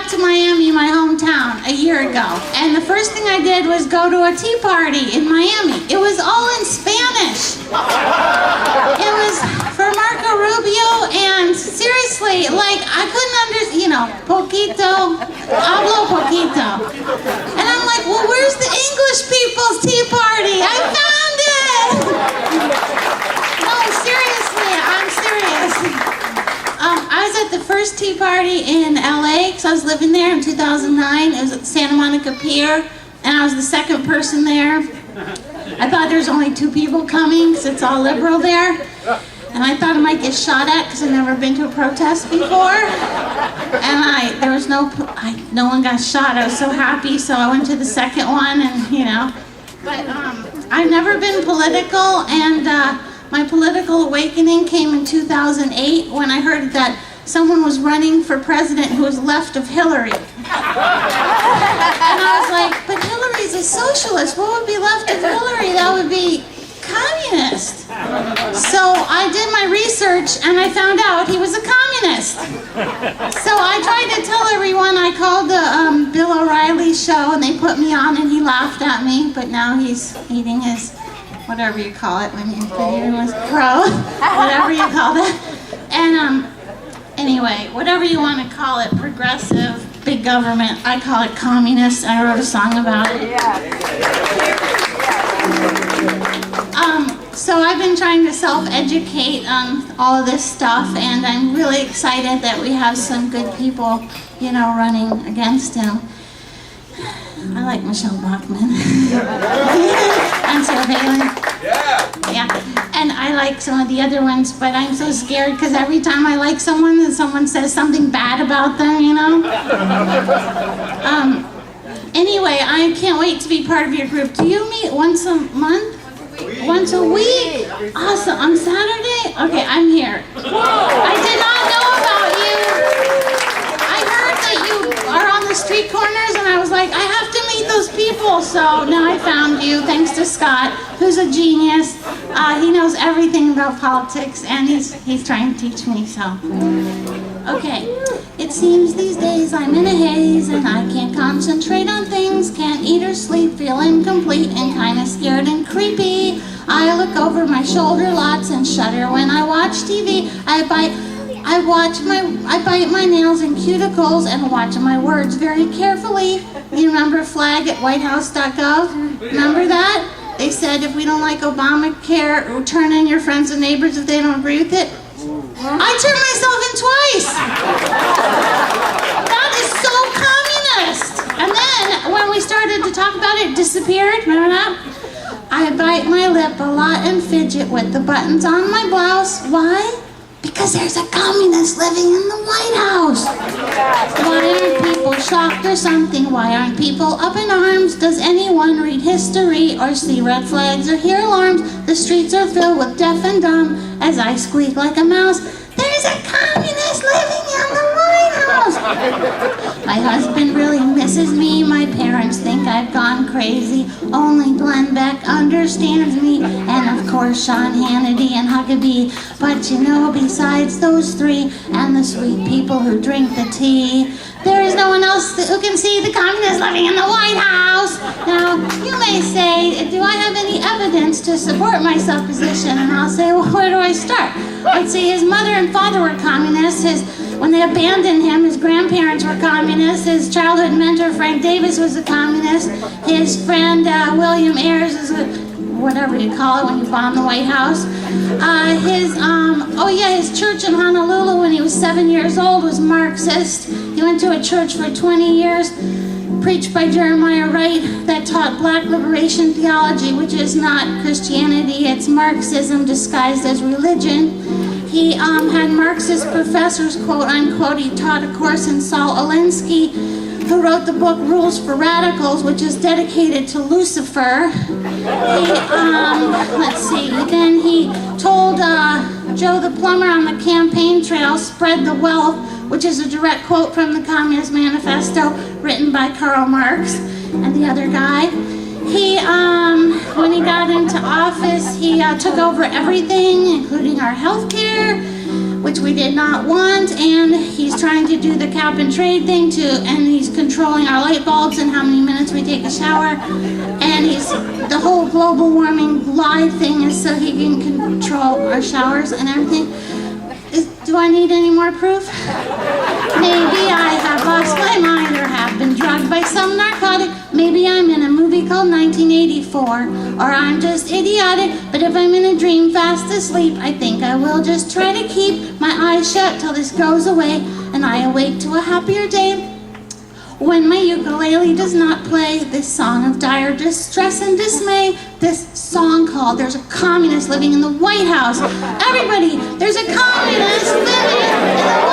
back to Miami, my hometown, a year ago. And the first thing I did was go to a tea party in Miami. It was all in Spanish. It was for Marco Rubio, and seriously, like, I couldn't understand, poquito, hablo poquito. And I'm like, well, where's the English people's tea party? I found it! No, seriously, I'm serious. I was at the first tea party in LA, because I was living there in 2009. It was at Santa Monica Pier, and I was the second person there. I thought there was only 2 people coming, because it's all liberal there. And I thought I might get shot at, because I've never been to a protest before. And there was no one got shot. I was so happy, so I went to the second one, and But I've never been political, and my political awakening came in 2008 when I heard that someone was running for president who was left of Hillary. And I was like, but Hillary's a socialist. What would be left of Hillary? That would be communist. So I did my research and I found out he was a communist. So I tried to tell everyone. I called the Bill O'Reilly show and they put me on and he laughed at me, but now he's eating his whatever you call it when you was crow, whatever you call that. And anyway, whatever you want to call it, progressive, big government, I call it communist. I wrote a song about it. So I've been trying to self-educate on all of this stuff, and I'm really excited that we have some good people, running against him. I like Michelle Bachmann. And Sarah Palin. Yeah. And I like some of the other ones, but I'm so scared because every time I like someone, then someone says something bad about them, Anyway, I can't wait to be part of your group. Do you meet once a month? Once a week? Awesome. On Saturday? Okay, I'm here. I did not know about you. I heard that you are on the street corners, and I was like, I have to meet those people. So now I found you, thanks to Scott, who's a genius. He knows everything about politics, and he's trying to teach me, so. Okay, it seems these days I'm in a haze, and I can't concentrate on things, can't eat or sleep, feel incomplete, and kinda scared and creepy. I look over my shoulder lots and shudder when I watch TV. I bite my nails and cuticles and watch my words very carefully. You remember flag at whitehouse.gov? Remember that? They said if we don't like Obamacare, turn in your friends and neighbors if they don't agree with it. I turned myself in twice. That is so communist. And then when we started to talk about it, it disappeared. Remember that? I bite my lip a lot and fidget with the buttons on my blouse. Why? Because there's a communist living in the White House. Why aren't people shocked or something? Why aren't people up in arms? Does anyone read history or see red flags or hear alarms? The streets are filled with deaf and dumb as I squeak like a mouse. There's a communist living in the White House. My husband really misses me. My parents think I've gone crazy. Only Glenn Beck understands me. And of course Sean Hannity and Huckabee. But besides those 3 and the sweet people who drink the tea, there is no one else who can see the communists living in the White House. Now, you may say, do I have any evidence to support my supposition? And I'll say, well, where do I start? Let's see, his mother and father were communists. When they abandoned him, his grandparents were communists. His childhood mentor, Frank Davis, was a communist. His friend, William Ayers, is whatever you call it when you bomb the White House. His church in Honolulu when he was 7 years old was Marxist. He went to a church for 20 years, preached by Jeremiah Wright, that taught black liberation theology, which is not Christianity, it's Marxism disguised as religion. He had Marxist professors, quote unquote. He taught a course in Saul Alinsky, who wrote the book Rules for Radicals, which is dedicated to Lucifer. Then he told Joe the plumber on the campaign trail, spread the wealth, which is a direct quote from the Communist Manifesto written by Karl Marx and the other guy. When he got into office, he took over everything, including our health care. which we did not want, and he's trying to do the cap and trade thing too, and he's controlling our light bulbs and how many minutes we take a shower, and the whole global warming lie thing is so he can control our showers and everything. Do I need any more proof? Maybe I have lost my mind or have been drugged by some narcotic. Maybe I'm in a movie called 1984, or I'm just idiotic. But if I'm in a dream fast asleep, I think I will just try to keep my eyes shut till this goes away and I awake to a happier day. When my ukulele does not play this song of dire distress and dismay, this song called "There's a Communist Living in the White House." Everybody, there's a communist living in the